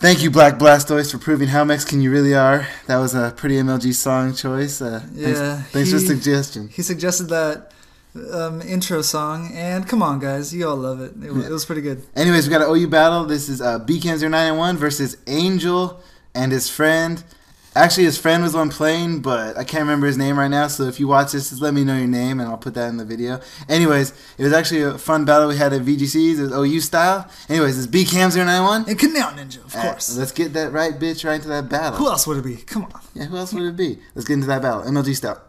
Thank you, Black Blastoise, for proving how Mexican you really are. That was a pretty MLG song choice. Thanks for the suggestion. He suggested that intro song, and come on, guys, you all love it. It was pretty good. Anyways, we got an OU battle. This is BCam0991 versus Angel and his friend. Actually, his friend was the one playing, but I can't remember his name right now, so if you watch this, just let me know your name, and I'll put that in the video. Anyways, it was actually a fun battle we had at VGCs. It was OU style. Anyways, it's BCam0991. And Canal Ninja, of course. Let's get that right bitch right into that battle. Who else would it be? Come on. Yeah, who else would it be? Let's get into that battle. MLG style.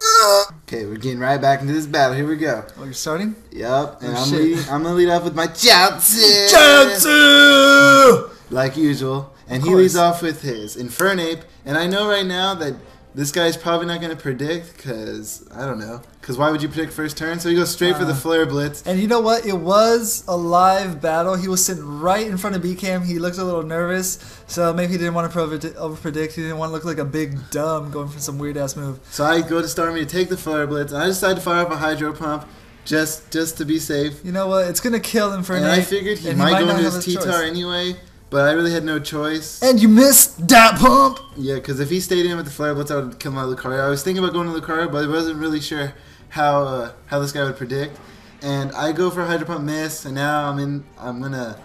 Okay, we're getting right back into this battle. Here we go. Oh, you're starting? Yup, and I'm going to lead off with my Chaozu! Chaozu! Like usual. And he leads off with his Infernape. And I know right now that this guy's probably not going to predict because, I don't know. Because why would you predict first turn? So he goes straight for the Flare Blitz. And you know what? It was a live battle. He was sitting right in front of BCam. He looked a little nervous. So maybe he didn't want to over-predict. He didn't want to look like a big dumb going for some weird-ass move. So I go to Starmie to take the Flare Blitz. And I decide to fire up a Hydro Pump just to be safe. You know what? It's going to kill Infernape. And I figured he might go into his T-Tar anyway. But I really had no choice. And you missed that pump! Yeah, because if he stayed in with the Flare Blitz, I would kill my Lucario. I was thinking about going to Lucario, but I wasn't really sure how this guy would predict. And I go for a Hydro Pump miss, and now I'm going to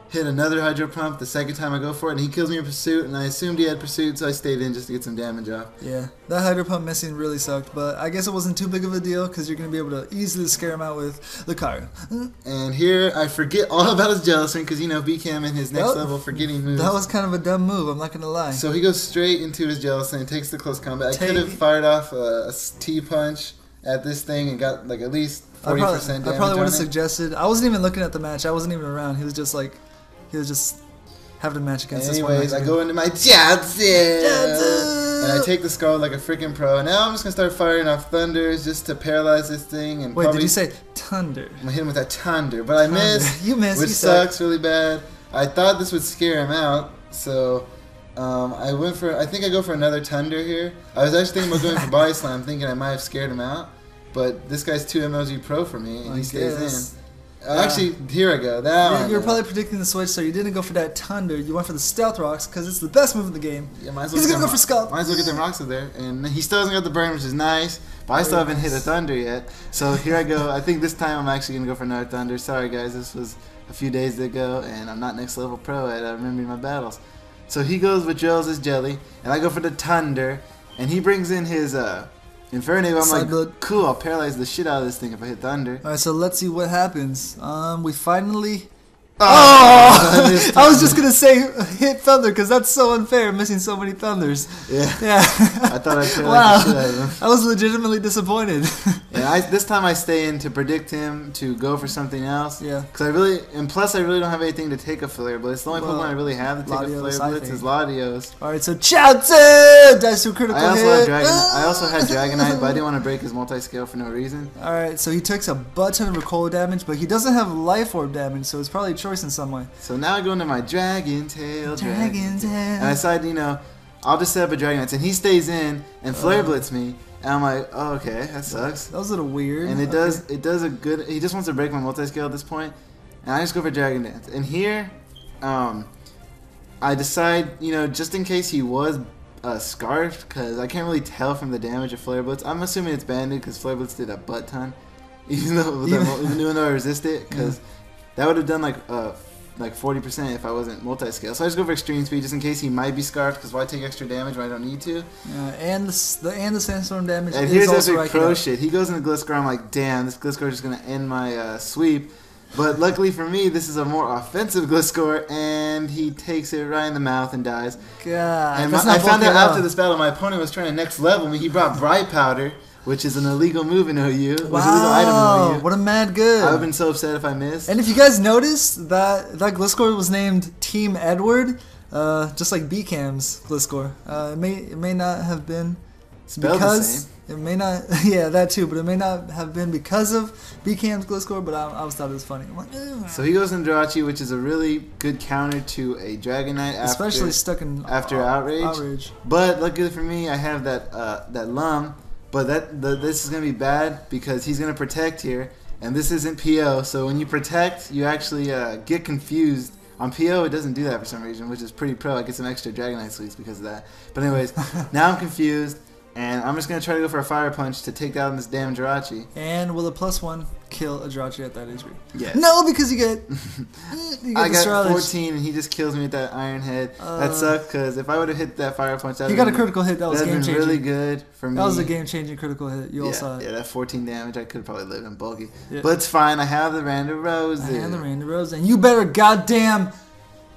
hit another Hydro Pump the second time I go for it, and he kills me in Pursuit, and I assumed he had Pursuit, so I stayed in just to get some damage off. Yeah, that Hydro Pump missing really sucked, but I guess it wasn't too big of a deal, because you're going to be able to easily scare him out with Lucario. And here, I forget all about his Jealous Ring, because, you know, BCam in his next level forgetting moves. That was kind of a dumb move, I'm not going to lie. So he goes straight into his Jealous Ring, takes the close combat. I could have fired off a T-Punch at this thing and got, like, at least 40% damage. I probably would have suggested. I wasn't even looking at the match. I wasn't even around. He was just having a match against this one. Anyways, I go into my Chaozu! And I take the skull like a freaking pro. And now I'm just going to start firing off Thunders just to paralyze this thing. And wait, did you say Thunder? I'm going to hit him with that Thunder. But I missed. You missed. Which sucks really bad. I thought this would scare him out. So I think I go for another Thunder here. I was actually thinking about going for Body Slam, thinking I might have scared him out. But this guy's too MLG pro for me, and he stays in. Actually, here I go. You were probably predicting the switch, so you didn't go for that Thunder. You went for the Stealth Rocks because it's the best move in the game. Yeah, might as well He's gonna go for Scalp. Might as well get them rocks up there, and he still hasn't got the burn, which is nice. But I still haven't hit a Thunder yet. So here I go. I think this time I'm actually gonna go for another Thunder. Sorry guys, this was a few days ago, and I'm not next level pro at remembering my battles. So he goes with Joel's Jelly, and I go for the Thunder, and he brings in his Infernape. I'm like, cool, I'll paralyze the shit out of this thing if I hit Thunder. Alright, so let's see what happens. We finally... Oh! I was just going to say hit Thunder because that's so unfair, missing so many Thunders. Yeah. I thought I'd paralyze the shit out of him. I was legitimately disappointed. And this time I stay in to predict him to go for something else. Yeah. Plus I really don't have anything to take a Flare Blitz. The only Pokemon I really have to take a Flare Blitz is Latios. Alright, so Chaozu! Dice to critical hit. I also had Dragonite, but I didn't want to break his multi-scale for no reason. Alright, so he takes a butt ton of recoil damage, but he doesn't have Life Orb damage, so it's probably a choice in some way. So now I go into my Dragon Tail. And I decide, I'll just set up a Dragonite, and he stays in and Flare Blitz me. And I'm like, oh, okay, that sucks. That was a little weird. And it does a good. He just wants to break my multi-scale at this point, and I just go for Dragon Dance. And here, I decide, just in case he was scarfed, because I can't really tell from the damage of Flare Blitz. I'm assuming it's banded because Flare Blitz did a butt ton, even though I resist it, because that would have done like 40% if I wasn't multi-scale. So I just go for Extreme Speed just in case he might be scarfed, because why take extra damage when I don't need to? And the Sandstorm damage. And here's epic pro shit. He goes into Gliscor. I'm like, damn, this Gliscor is just gonna end my sweep. But luckily for me, this is a more offensive Gliscor, and he takes it right in the mouth and dies. God, and I found out after this battle, my opponent was trying to next level me. He brought Bright Powder, which is an illegal move in OU. Wow, illegal item in OU. What a mad good. I would have been so upset if I missed. And if you guys noticed, that Gliscor was named Team Edward, just like BCam's Gliscor. It may not have been spelled the same. It may not, yeah, that too, but it may not have been because of BCam's Gliscor, but I always thought it was funny. I'm like, so he goes in Jirachi, which is a really good counter to a Dragonite, especially stuck in after Outrage. But luckily for me, I have that Lum. But this is going to be bad because he's going to protect here, and this isn't PO. So when you protect, you actually get confused On PO, it doesn't do that for some reason, which is pretty pro. I get some extra Dragonite sweets because of that. But anyways, now I'm confused, and I'm just going to try to go for a Fire Punch to take down this damn Jirachi. And will a +1 kill a Jirachi at that HP? Yes. No, because you get I got Astrology. 14, and he just kills me with that Iron Head. That sucked, because if I would have hit that Fire Punch, that He got a critical hit. That was game changing. really good for me. That was a game changing critical hit. You all saw it. Yeah, that 14 damage, I could probably live in bulky. Yeah. But it's fine, I have the Randarosa. I had the Randy Rose, and you better goddamn,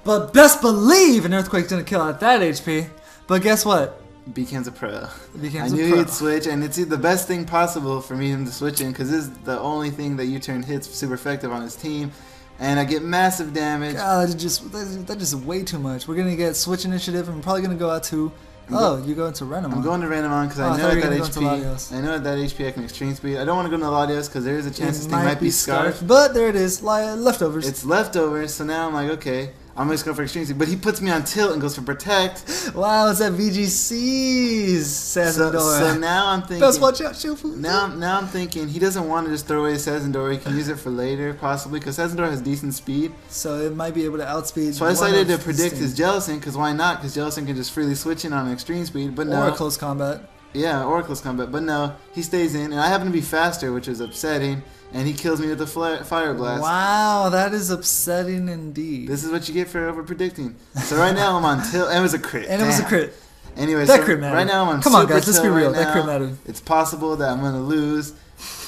but best believe an Earthquake's gonna kill at that HP. But guess what? Beacam's a pro. Beacam's I a knew pro. he'd switch, and it's the best thing possible for me him to switch in, because this is the only thing that U-turn hits super effective on his team. And I get massive damage. God, that's just way too much. We're gonna get switch initiative, and we're probably gonna go out to. You go into Renamon. I'm going to Renamon because I know at that HP. I know at that HP I can extreme speed. I don't want to go into Latios because there is a chance this thing might be scarfed. But there it is, leftovers. It's leftovers, so now I'm like, okay, I'm just going for extreme speed. But he puts me on tilt and goes for protect. Wow, it's that VGC's Sazendor. So now I'm thinking. Best watch out, Shufu. Now I'm thinking he doesn't want to just throw away Sazendor. He can use it for later, possibly, because Sazendor has decent speed. So it might be able to outspeed. So I decided to predict his Jellicent, because why not? Because Jellicent can just freely switch in on extreme speed, but no. Or close combat. Yeah, or close combat, but no. He stays in, and I happen to be faster, which is upsetting, and he kills me with a Fire Blast. Wow, that is upsetting indeed. This is what you get for over predicting. So right now I'm on tilt, and it was a crit. And it was a crit. Anyway, that so crit mattered. right now I'm on Come on, super guys, let's be tilt real. right That now. crit mattered. It's possible that I'm going to lose,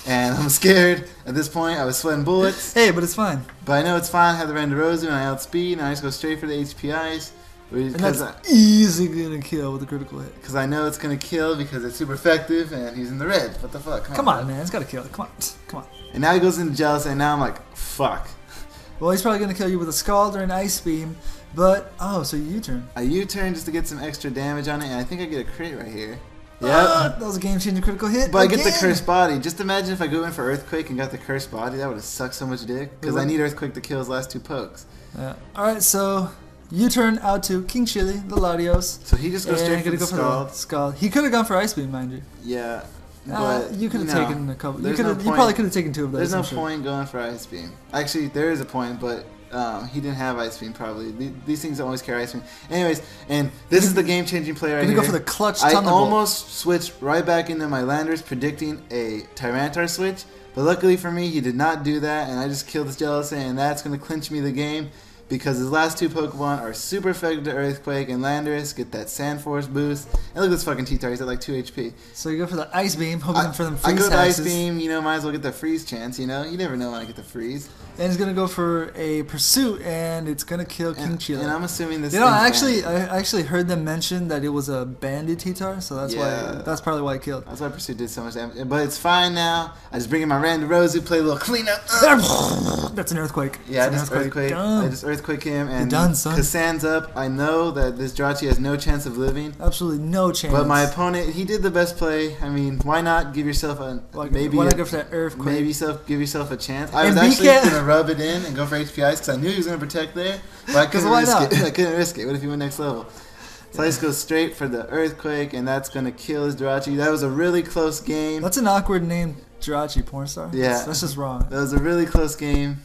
and I'm scared. At this point, I was sweating bullets. Hey, but it's fine. But I know it's fine. I have the Randarosa, and I outspeed, and I just go straight for the HPIs. And that's easy gonna kill with a critical hit. Because I know it's gonna kill because it's super effective, and he's in the red. What the fuck? Come on, man. It's gotta kill. Come on. And now he goes into Jealous, and now I'm like, fuck. Well, he's probably gonna kill you with a Scald or an Ice Beam. But, so you U-turn. I U-turn just to get some extra damage on it, and I think I get a crit right here. Yep. That was a game-changing critical hit. But I get the Cursed Body. Just imagine if I go in for Earthquake and got the Cursed Body. That would have sucked so much dick. Because I need Earthquake to kill his last two pokes. Yeah. Alright, so U-turn out to King Chili, the Latios. So he just goes straight for the Scald. He could have gone for Ice Beam, mind you. Yeah. But you could have taken a couple. You no probably could have taken two of those. There's no point going for Ice Beam. Actually, there is a point, but he didn't have Ice Beam probably. These things don't always carry Ice Beam. Anyways, and this is the game-changing play right here. Go for the clutch I Thunderbolt. almost switched right back into my Landers, predicting a Tyranitar switch, but luckily for me, he did not do that, and I just killed this Jellicent, and that's going to clinch me the game. Because his last two Pokemon are super effective to Earthquake, and Landorus get that Sand Force boost. And look at this fucking T-Tar, he's at like 2 HP. So you go for the Ice Beam, hoping for them freeze I go to taxes. Ice Beam, might as well get the freeze chance, You never know when I get the freeze. And he's gonna go for a Pursuit, and it's gonna kill King Chili. And I'm assuming this. I actually heard them mention that it was a banded T-Tar, so that's probably why it killed. That's why Pursuit did so much damage. But it's fine now. I just bring in my Randarosa, play a little cleanup. That's an Earthquake. Yeah, I just Earthquake him, and done, son. Cause Sand's up. I know that this Jirachi has no chance of living. Absolutely no chance. But my opponent, he did the best play. I mean, why not give yourself why not go for that Earthquake? Maybe give yourself a chance. I was actually gonna rub it in and go for HPIs because I knew he was gonna protect there, but I couldn't risk it. I couldn't risk it. What if he went next level? So I just go straight for the Earthquake, and that's gonna kill his Jirachi. That was a really close game. That's an awkward name, Jirachi Pornstar. Yeah, that's just wrong. That was a really close game.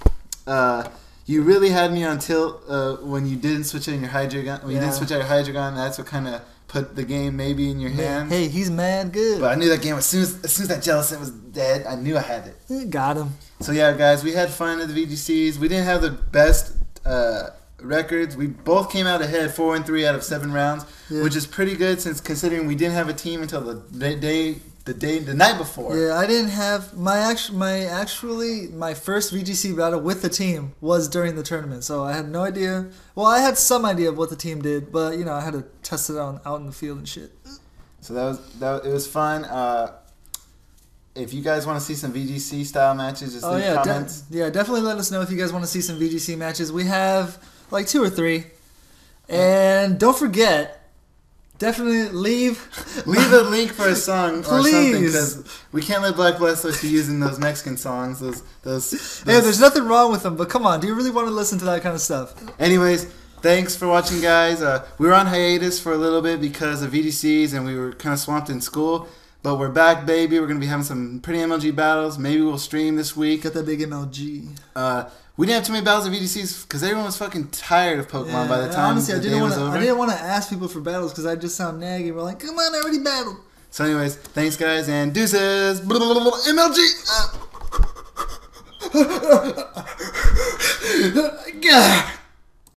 You really had me on tilt when you didn't switch in your Hydreigon. When you didn't switch out your Hydreigon, that's what kind of put the game maybe in your hands. Hey, he's mad good. But I knew that game as soon as that Jellicent was dead. I knew I had it. Got him. So yeah, guys, we had fun at the VGCs. We didn't have the best records. We both came out ahead, 4-3 out of 7 rounds, which is pretty good since considering we didn't have a team until the night before. Yeah, I didn't have my first VGC battle with the team was during the tournament, so I had no idea. Well, I had some idea of what the team did, but I had to test it out in the field and shit. So it was fun. If you guys want to see some VGC style matches, just leave comments. Definitely let us know if you guys want to see some VGC matches. We have like 2 or 3, and don't forget. Definitely leave a link for a song or something because Please. we can't let Black Blessed be using those Mexican songs. Those. Hey, there's nothing wrong with them, but come on, do you really want to listen to that kind of stuff? Anyways, thanks for watching, guys. We were on hiatus for a little bit because of VGCs and we were kind of swamped in school. But we're back, baby. We're going to be having some pretty MLG battles. Maybe we'll stream this week. Got that big MLG. We didn't have too many battles of EDCs because everyone was fucking tired of Pokemon by the time honestly, the day was over. I didn't want to ask people for battles because I just sound naggy. We're like, come on, I already battled. So anyways, thanks guys, and deuces. MLG! God.